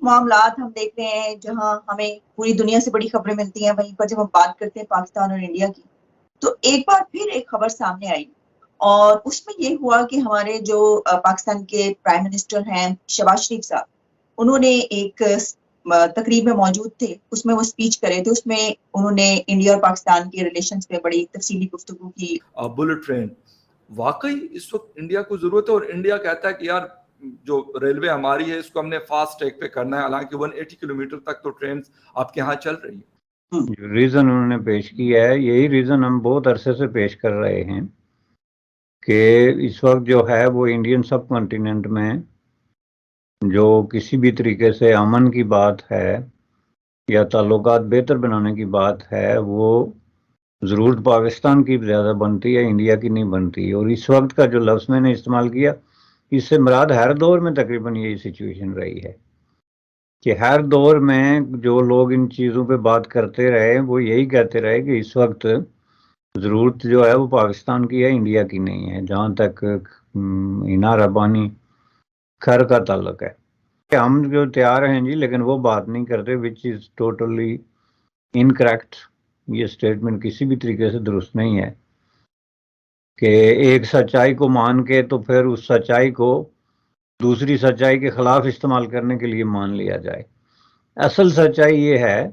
मामलात हम देख रहे हैं जहां हमें पूरी दुनिया से बड़ी खबरें मिलती हैं, वहीं पर जब हम बात करते हैं पाकिस्तान और इंडिया की, तो एक बार फिर एक खबर सामने आई और उसमें ये हुआ कि हमारे जो पाकिस्तान के प्राइम मिनिस्टर हैं शहबाज शरीफ साहब, उन्होंने एक तकरीब में मौजूद थे, उसमें वो स्पीच करे थे। उसमें उन्होंने इंडिया और पाकिस्तान के रिलेशंस पे बड़ी तफसीली गुफ्तगू की। बुलेट ट्रेन वाकई इस वक्त इंडिया को जरूरत है, और इंडिया कहता है कि यार जो रेलवे हमारी है इसको हमने फास्ट ट्रैक पे करना है, हालांकि 180 किलोमीटर तक तो ट्रेन आपके यहाँ चल रही है। जो रीजन उन्होंने पेश किया है, यही रीजन हम बहुत अरसे से पेश कर रहे हैं कि इस वक्त जो है वो इंडियन सब कॉन्टिनेंट में जो किसी भी तरीके से अमन की बात है या ताल्लुकात बेहतर बनाने की बात है, वो ज़रूरत पाकिस्तान की ज़्यादा बनती है, इंडिया की नहीं बनती। और इस वक्त का जो लफ्ज़ मैंने इस्तेमाल किया, इससे मुराद हर दौर में तकरीबन यही सिचुएशन रही है कि हर दौर में जो लोग इन चीज़ों पे बात करते रहे वो यही कहते रहे कि इस वक्त ज़रूरत जो है वो पाकिस्तान की है, इंडिया की नहीं है, जहाँ तक इना रबानी खैर का ताल्लुक है। हम जो तैयार हैं जी, लेकिन वो बात नहीं करते, विच इज़ टोटली इनकरेक्ट। ये स्टेटमेंट किसी भी तरीके से दुरुस्त नहीं है कि एक सच्चाई को मान के तो फिर उस सच्चाई को दूसरी सच्चाई के खिलाफ इस्तेमाल करने के लिए मान लिया जाए। असल सच्चाई ये है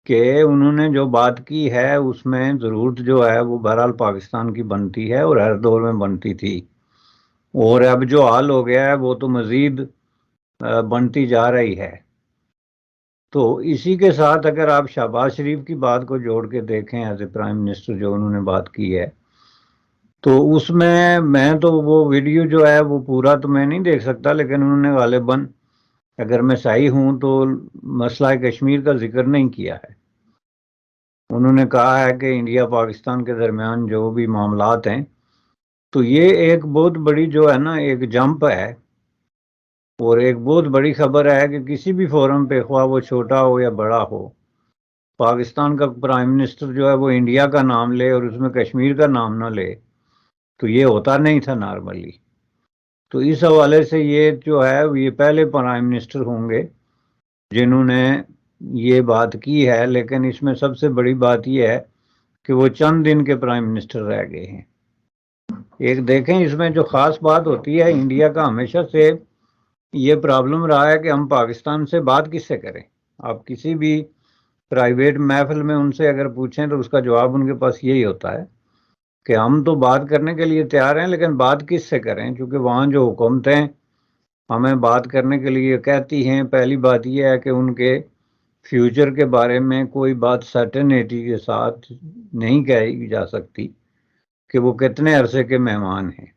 कि उन्होंने जो बात की है उसमें ज़रूरत जो है वो बहरहाल पाकिस्तान की बनती है और हर दौर में बनती थी, और अब जो हाल हो गया है वो तो मज़ीद बनती जा रही है। तो इसी के साथ अगर आप शहबाज शरीफ की बात को जोड़ के देखें एज ए प्राइम मिनिस्टर, जो उन्होंने बात की है, तो उसमें मैं तो वो वीडियो जो है वो पूरा तो मैं नहीं देख सकता, लेकिन उन्होंने गालिबन, अगर मैं सही हूं तो मसला कश्मीर का जिक्र नहीं किया है। उन्होंने कहा है कि इंडिया पाकिस्तान के दरमियान जो भी मामलात हैं, तो ये एक बहुत बड़ी जो है ना एक जंप है और एक बहुत बड़ी खबर है कि किसी भी फोरम पे, ख्वाह वो छोटा हो या बड़ा हो, पाकिस्तान का प्राइम मिनिस्टर जो है वो इंडिया का नाम ले और उसमें कश्मीर का नाम ना ले, तो ये होता नहीं था नॉर्मली। तो इस हवाले से ये जो है ये पहले प्राइम मिनिस्टर होंगे जिन्होंने ये बात की है, लेकिन इसमें सबसे बड़ी बात ये है कि वो चंद दिन के प्राइम मिनिस्टर रह गए हैं। एक देखें, इसमें जो ख़ास बात होती है, इंडिया का हमेशा से ये प्रॉब्लम रहा है कि हम पाकिस्तान से बात किससे करें। आप किसी भी प्राइवेट महफिल में उनसे अगर पूछें तो उसका जवाब उनके पास यही होता है कि हम तो बात करने के लिए तैयार हैं, लेकिन बात किससे करें, क्योंकि वहाँ जो हुकूमतें हमें बात करने के लिए कहती हैं, पहली बात यह है कि उनके फ्यूचर के बारे में कोई बात सर्टेनिटी के साथ नहीं कही जा सकती कि वो कितने अरसे के मेहमान हैं,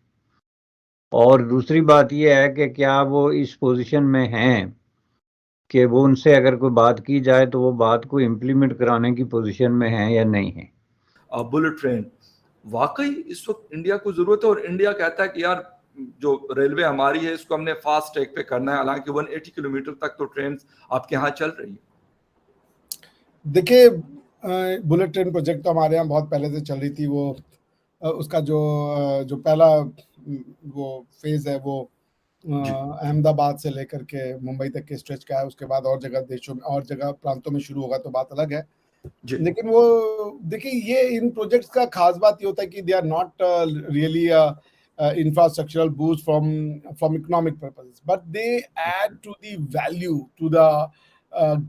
और दूसरी बात यह है कि क्या वो इस पोजीशन में हैं कि वो उनसे अगर कोई बात की जाए तो वो बात को इम्प्लीमेंट कराने की पोजीशन में हैं या नहीं है। बुलेट ट्रेन वाकई इस वक्त इंडिया को जरूरत है, और इंडिया कहता है कि यार जो रेलवे हमारी है इसको हमने फास्ट ट्रैक पे करना है, हालांकि 180 किलोमीटर तक तो ट्रेन आपके यहाँ चल रही है। देखिए, बुलेट ट्रेन प्रोजेक्ट तो हमारे यहाँ बहुत पहले से चल रही थी। वो उसका जो पहला वो फेज है वो अहमदाबाद से लेकर के मुंबई तक के स्ट्रेच का है। उसके बाद और जगह देशों में और जगह प्रांतों में शुरू होगा तो बात अलग है। लेकिन वो देखिए, ये इन प्रोजेक्ट्स का खास बात ये होता है कि they are not really infrastructural boost from economic purposes, but they add to the value, to the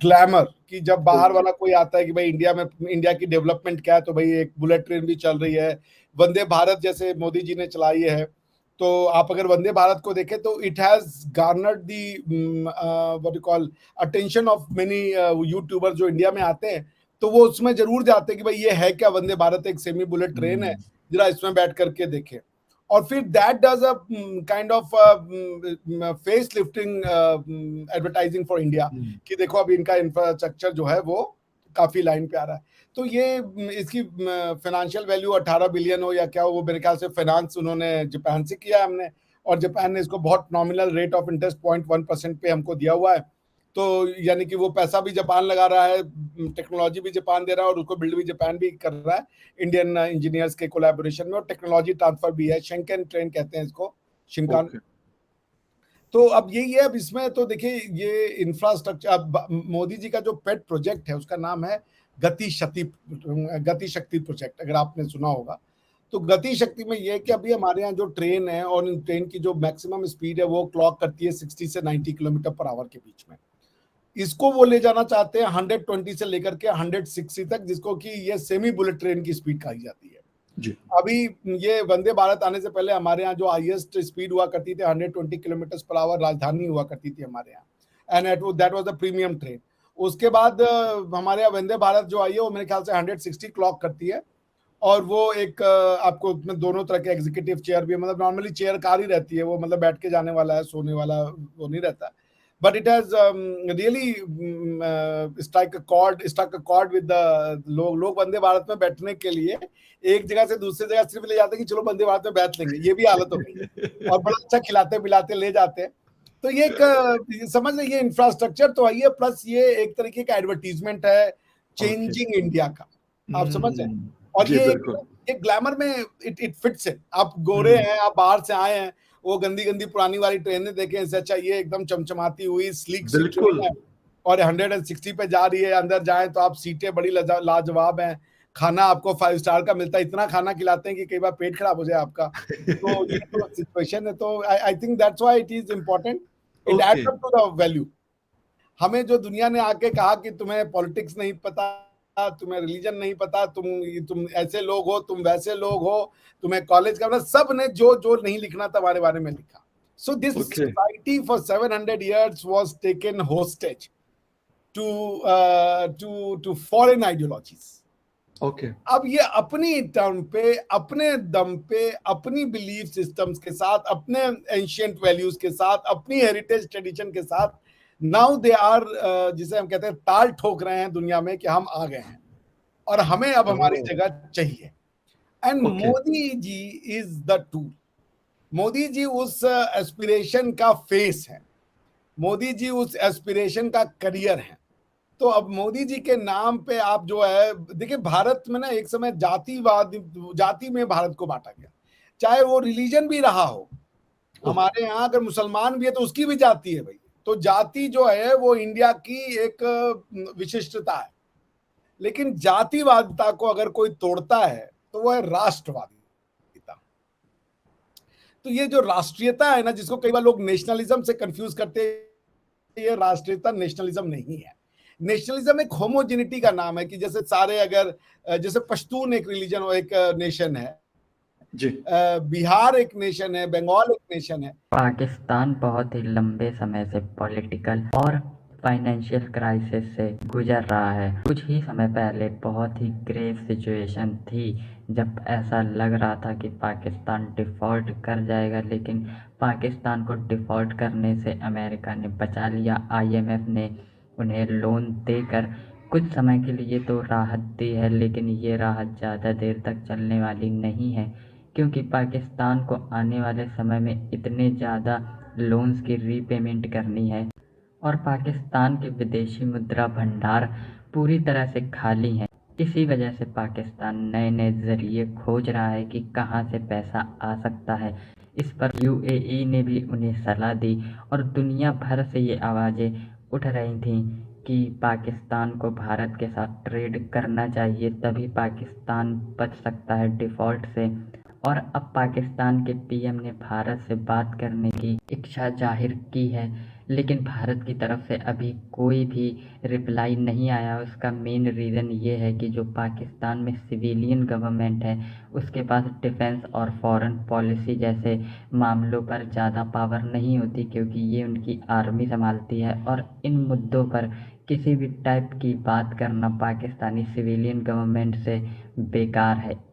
glamour, कि जब बाहर वाला कोई आता है कि भाई इंडिया में इंडिया की डेवलपमेंट क्या है, तो भाई एक बुलेट ट्रेन भी चल रही है, वंदे भारत जैसे मोदी जी ने चलाई है। तो आप अगर वंदे भारत को देखें तो it has garnered the what you call attention of many YouTuber जो इंडिया में आते हैं, तो वो उसमें जरूर जाते हैं कि भाई ये है क्या, वंदे भारत एक सेमी बुलेट ट्रेन है, जरा इसमें बैठ करके देखें। और फिर that does a kind of face lifting advertising for India कि देखो अब इनका इंफ्रास्ट्रक्चर जो है वो काफी लाइन पे आ रहा है। तो ये इसकी फाइनेंशियल वैल्यू 18 बिलियन हो या क्या हो, वो मेरे ख्याल से फाइनेंस उन्होंने जापान से किया हमने, और जापान ने इसको बहुत नॉमिनल रेट ऑफ इंटरेस्ट 0.1% पे हमको दिया हुआ है। तो यानी कि वो पैसा भी जापान लगा रहा है, टेक्नोलॉजी भी जापान दे रहा है, और उसको बिल्ड भी जापान भी कर रहा है इंडियन इंजीनियर्स के कोलैबोरेशन में, और टेक्नोलॉजी ट्रांसफर भी है। शिंकन ट्रेन कहते हैं इसको, शिंकान। तो अब यही है, अब इसमें तो देखिए ये इंफ्रास्ट्रक्चर, अब मोदी जी का जो पेट प्रोजेक्ट है उसका नाम है गति शक्ति प्रोजेक्ट, अगर आपने सुना होगा। तो गति शक्ति में ये है कि अभी हमारे यहाँ जो ट्रेन है और इन ट्रेन की जो मैक्सिमम स्पीड है वो क्लॉक करती है 60 से 90 किलोमीटर पर आवर के बीच में। इसको वो ले जाना चाहते हैं 120 से लेकर के 160 तक, जिसको कि ये सेमी बुलेट ट्रेन की स्पीड कही जाती है जी। अभी ये वंदे भारत आने से पहले हमारे यहाँ जो हाईएस्ट स्पीड हुआ करती थी 120 किलोमीटर पर आवर राजधानी हुआ करती थी हमारे यहाँ, and that was the premium train. उसके बाद हमारे यहाँ वंदे भारत जो आई है वो मेरे ख्याल से 160 क्लॉक करती है, और वो एक आपको उसमें दोनों तरह के एग्जीक्यूटिव चेयर भी है, मतलब नॉर्मली चेयर कार ही रहती है वो, मतलब बैठ के जाने वाला है, सोने वाला वो नहीं रहता, but it has really strike a cord with the लोग वंदे भारत में बैठने के लिए एक जगह से दूसरी जगह सिर्फ ले जाते हैं कि चलो वंदे भारत में बैठ लेंगे, ये भी हालत हो गई है, और बड़ा अच्छा खिलाते पिलाते ले जाते हैं। तो ये एक समझ लें ये इंफ्रास्ट्रक्चर तो है, प्लस ये एक तरीके का एडवर्टीजमेंट है चेंजिंग इंडिया का, आप समझ रहे हैं। और ये ग्लैमर में इट फिट्स है। आप गोरे हैं, आप बाहर से आए हैं, वो गंदी गंदी पुरानी वाली ट्रेनें देखें, इससे अच्छा ये एकदम चमचमाती हुई स्लीक ट्रेन है और 160 पे जा रही है, अंदर जाएं तो आप सीटें बड़ी लाजवाब हैं, खाना आपको 5 स्टार का मिलता है, इतना खाना खिलाते हैं कि कई बार पेट खराब हो जाए आपका। तो ये तो सिचुएशन है, तो I think that's why it is important, it adds up to the value. हमें जो दुनिया ने आके कहा कि तुम्हें पॉलिटिक्स नहीं पता, तुम्हें रिलीजन नहीं पता, तुम ऐसे लोग हो, तुम वैसे लोग हो, तुम्हें कॉलेज का, सब ने जो नहीं लिखना था हमारे बारे में लिखा। So this society for 700 years was taken hostage to foreign ideologies. Okay अब ये अपनी टर्म पे, अपने दम पे, अपनी बिलीफ सिस्टम्स के साथ, अपने एंशिएंट वैल्यूज के साथ, अपनी हेरिटेज ट्रेडिशन के साथ नाउ दे आर, जिसे हम कहते हैं ताल ठोक रहे हैं दुनिया में कि हम आ गए हैं और हमें अब हमारी जगह चाहिए। And Modi ji is the tool. Modi ji उस एस्पिरेशन का फेस है, मोदी जी उस एस्पिरेशन का करियर है। तो अब मोदी जी के नाम पे आप जो है, देखिए भारत में ना एक समय जाति में भारत को बांटा गया, चाहे वो रिलीजन भी रहा हो। हमारे यहाँ अगर मुसलमान भी है तो उसकी भी जाति है भाई, तो जाति जो है वो इंडिया की एक विशिष्टता है। लेकिन जातिवादिता को अगर कोई तोड़ता है तो वो है राष्ट्रवादिता। तो ये जो राष्ट्रीयता है ना, जिसको कई बार लोग नेशनलिज्म से कंफ्यूज करते हैं, ये राष्ट्रीयता नेशनलिज्म नहीं है। नेशनलिज्म एक होमोजेनिटी का नाम है कि जैसे सारे, अगर जैसे पश्तून एक रिलीजन और एक नेशन है जी, बिहार एक नेशन है, बंगाल एक नेशन है। पाकिस्तान बहुत ही लंबे समय से पॉलिटिकल और फाइनेंशियल क्राइसिस से गुजर रहा है। कुछ ही समय पहले बहुत ही ग्रेव सिचुएशन थी जब ऐसा लग रहा था कि पाकिस्तान डिफ़ॉल्ट कर जाएगा, लेकिन पाकिस्तान को डिफ़ॉल्ट करने से अमेरिका ने बचा लिया। IMF ने उन्हें लोन देकर कुछ समय के लिए तो राहत दी है, लेकिन ये राहत ज़्यादा देर तक चलने वाली नहीं है, क्योंकि पाकिस्तान को आने वाले समय में इतने ज़्यादा लोन्स की रीपेमेंट करनी है और पाकिस्तान के विदेशी मुद्रा भंडार पूरी तरह से खाली हैं। इसी वजह से पाकिस्तान नए नए ज़रिए खोज रहा है कि कहां से पैसा आ सकता है। इस पर UAE ने भी उन्हें सलाह दी और दुनिया भर से ये आवाज़ें उठ रही थीं कि पाकिस्तान को भारत के साथ ट्रेड करना चाहिए, तभी पाकिस्तान बच सकता है डिफ़ॉल्ट से। और अब पाकिस्तान के PM ने भारत से बात करने की इच्छा जाहिर की है, लेकिन भारत की तरफ से अभी कोई भी रिप्लाई नहीं आया। उसका मेन रीज़न ये है कि जो पाकिस्तान में सिविलियन गवर्नमेंट है उसके पास डिफेंस और फॉरेन पॉलिसी जैसे मामलों पर ज़्यादा पावर नहीं होती, क्योंकि ये उनकी आर्मी संभालती है और इन मुद्दों पर किसी भी टाइप की बात करना पाकिस्तानी सिविलियन गवर्नमेंट से बेकार है।